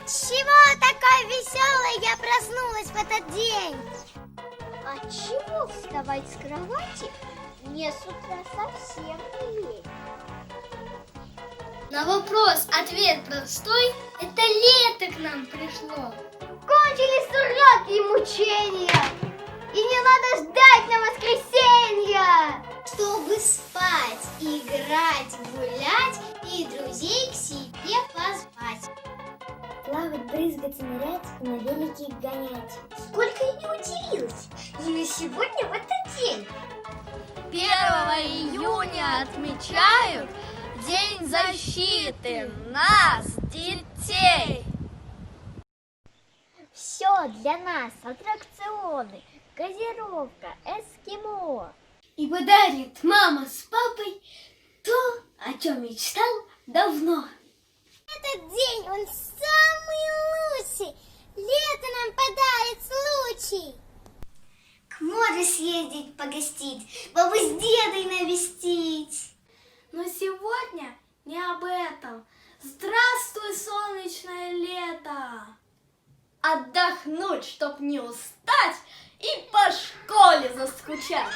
Чего такой веселой я проснулась в этот день? А чего вставать с кровати мне с утра совсем не лень? На вопрос ответ простой: это лето к нам пришло. Кончились уроки и мучения, и не надо ждать на воскресенье, Чтобы спать, играть, гулять и друзей к себе позвать. плавать, брызгаться, нырять и на велике гонять. Сколько я не удивилась, именно сегодня в этот день. 1 июня отмечают День защиты нас, детей. Все для нас: аттракционы, газировка, эскимо. И подарит мама с папой то, о чем мечтал давно. Этот день, он самый лучший. Лето нам подарит случай. К морю съездить погостить, бабу с дедой навестить. Но сегодня не об этом. Здравствуй, солнечное лето! Отдохнуть, чтоб не устать и по школе заскучать.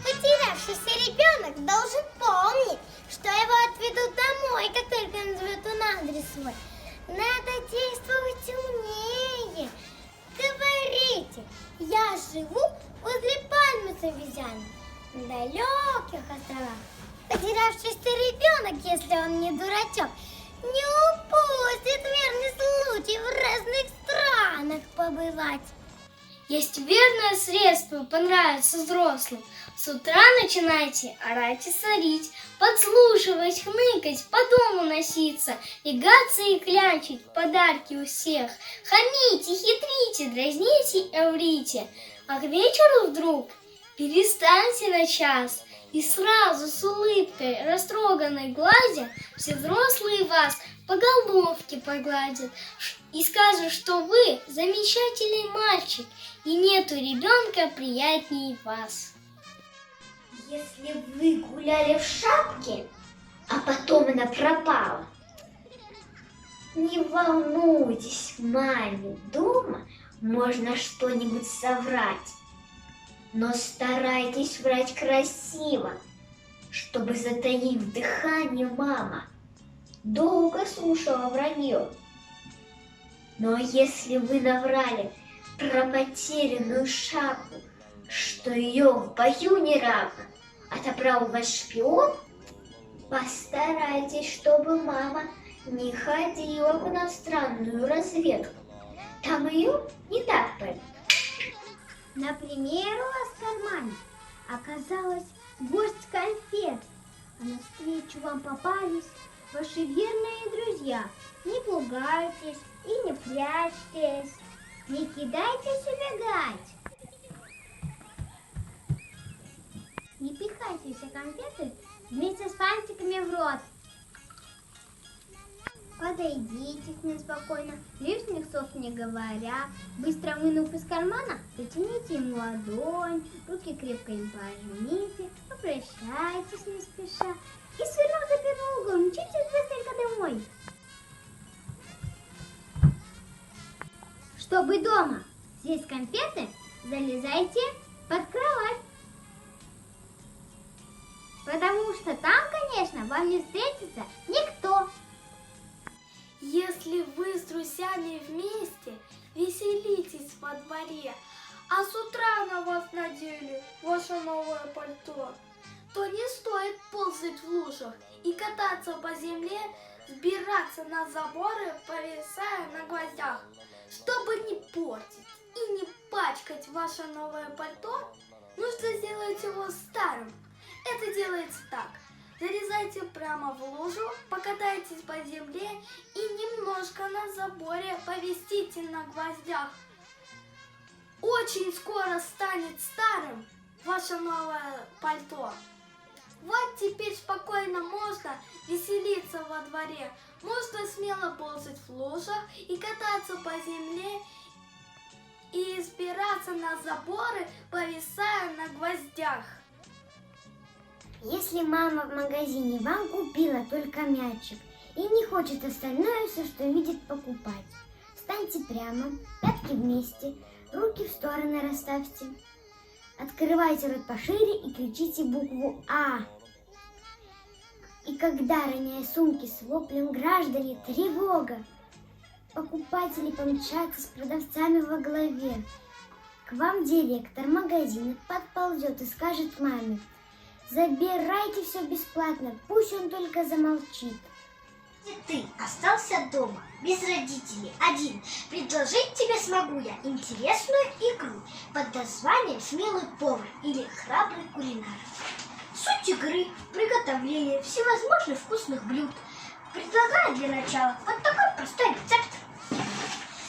Потерявшийся ребенок должен помнить, что его отведут домой, как только назовет он адрес свой. Надо действовать умнее. Говорите: я живу возле пальмы с обезьяной, на далеких островах. Потерявшийся ребенок, если он не дурачок, не упустит верный случай в разных странах побывать. Есть верное средство понравиться взрослым. С утра начинайте орать и сорить, подслушивать, хныкать, по дому носиться, лягаться и клянчить, подарки у всех. Хамите, хитрите, дразните и врите. А к вечеру вдруг перестаньте на час, и сразу с улыбкой, растроганной глазя, все взрослые вас по головке погладят и скажут, что вы замечательный мальчик, и нету ребенка приятнее вас. Если вы гуляли в шапке, а потом она пропала, не волнуйтесь, маме дома можно что-нибудь соврать. Но старайтесь врать красиво, чтобы, затаив дыхание, мама долго слушала вранье. Но если вы наврали про потерянную шапку, что ее в бою не равно отобрал ваш шпион, постарайтесь, чтобы мама не ходила в иностранную разведку. Там ее не так поймут. Например, у вас в кармане оказалась горсть конфет, а навстречу вам попались ваши верные друзья. Не пугайтесь и не прячьтесь, не кидайтесь убегать. Не пихайте все конфеты вместе с фантиками в рот. Подойдите к ним спокойно, лишних слов не говоря. Быстро вынув из кармана, протяните ему ладонь, руки крепко им пожмите, попрощайтесь не спеша и, свернув за первый угол, мчитесь быстренько домой. Чтобы дома съесть конфеты, залезайте под кровать. Потому что там, конечно, вам не встретится никто. Если вы с друзьями вместе веселитесь во дворе, а с утра на вас надели ваше новое пальто, то не стоит ползать в лужах и кататься по земле, сбираться на заборы, повисая на гвоздях. Чтобы не портить и не пачкать ваше новое пальто, нужно сделать его старым. Это делается так. Залезайте прямо в лужу, покатайтесь по земле и немножко на заборе повесите на гвоздях. Очень скоро станет старым ваше новое пальто. Вот теперь спокойно можно веселиться во дворе. Можно смело ползать в лужах и кататься по земле и взбираться на заборы, повисая на гвоздях. Если мама в магазине вам купила только мячик и не хочет остальное все, что видит, покупать, встаньте прямо, пятки вместе, руки в стороны расставьте. Открывайте рот пошире и кричите букву А. И когда, роняя сумки с воплем «Граждане, тревога!», покупатели помчатся с продавцами во главе. К вам директор магазина подползет и скажет маме: «Забирайте все бесплатно, пусть он только замолчит». Если ты остался дома, без родителей, один, предложить тебе смогу я интересную игру под названием «Смелый повар» или «Храбрый кулинар». Суть игры – приготовление всевозможных вкусных блюд. Предлагаю для начала вот такой простой рецепт.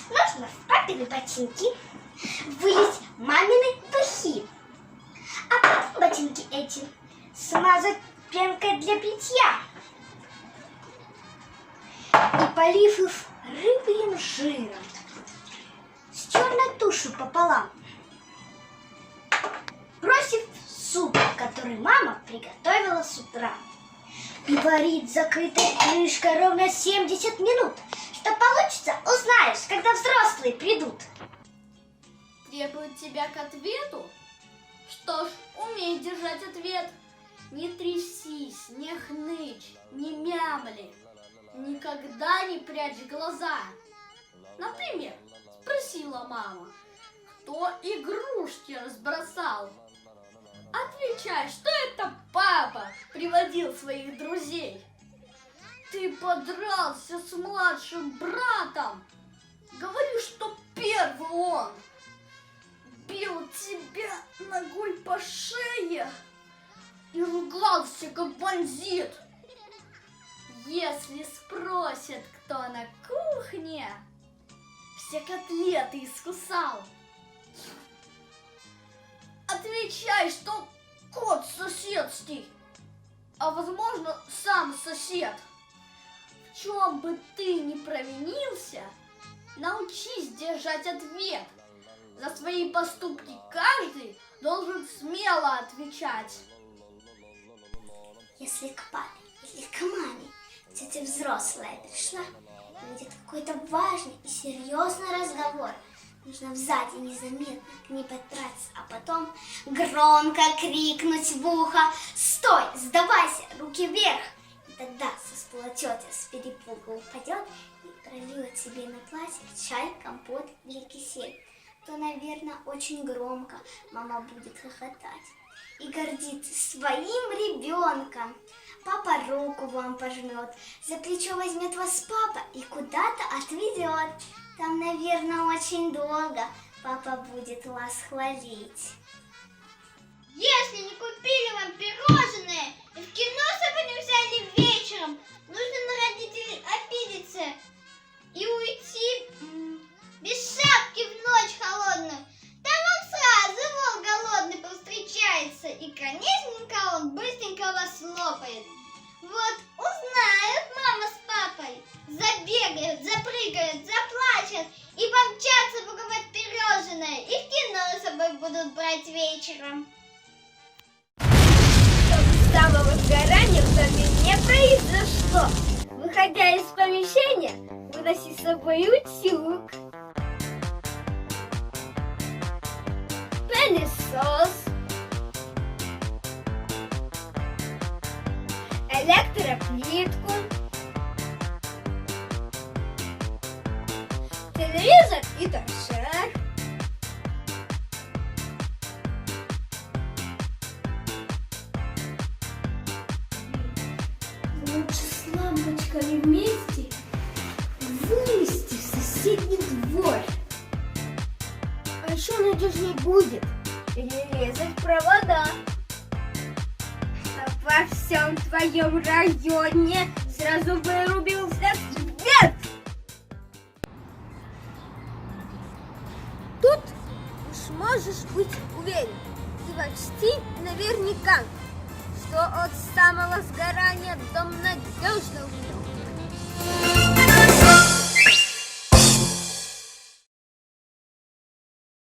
Нужно в папины ботинки вылить мамины духи, а потом ботинки эти смазать пенкой для бритья и полив их рыбьим жиром с черной тушью пополам, бросив в суп, который мама приготовила с утра, и варить с закрытой крышкой ровно 70 минут. Что получится, узнаешь, когда взрослые придут. Требует тебя к ответу? Что ж, умей держать ответ. Не трясись, не хнычь, не мямли. Никогда не прячь глаза. Например, спросила мама, кто игрушки разбросал? Отвечай, что это папа приводил своих друзей. Ты подрался с младшим братом. Говорю, что первый он бил тебя ногой по шее и ругался, как бандит. Если спросят, кто на кухне, все котлеты искусал, отвечай, что кот соседский, а возможно сам сосед. В чем бы ты ни провинился, научись держать ответ. За свои поступки каждый должен смело отвечать. Если к папе или к маме тетя взрослая пришла, будет какой-то важный и серьезный разговор, нужно сзади незаметно к ней подкрасться, а потом громко крикнуть в ухо: «Стой! Сдавайся! Руки вверх!» И тогда со стула тетя с перепугу упадет и прольет себе на платье чай, компот или кисель. То, наверное, очень громко мама будет хохотать и гордиться своим ребенком. Папа руку вам пожмет, за плечо возьмет вас папа и куда-то отведет. Там, наверное, очень долго папа будет вас хвалить. Если не купили вам пирожные и в кино с собой не взяли вечером, нужно на родителей обидеться и уйти без шапки в ночь холодную. Там вам сразу волк голодный повстречается, и, конечно, он быстренько вас лопает. Вот узнают мама с папой, забегают, запрыгают, заплачут и помчатся покупать пирожное, и в кино с собой будут брать вечером. Самого сгорания в доме не произошло. Выходя из помещения, выноси с собой утюг, пылесос, электроплитку, телевизор и торшер. Лучше с лампочками вместе вынести в соседний двор. А еще надежнее будет, если порезать провода. Во всем твоем районе сразу вырубился свет. Тут уж можешь быть уверен, ты почти наверняка, что от самого сгорания дом надежно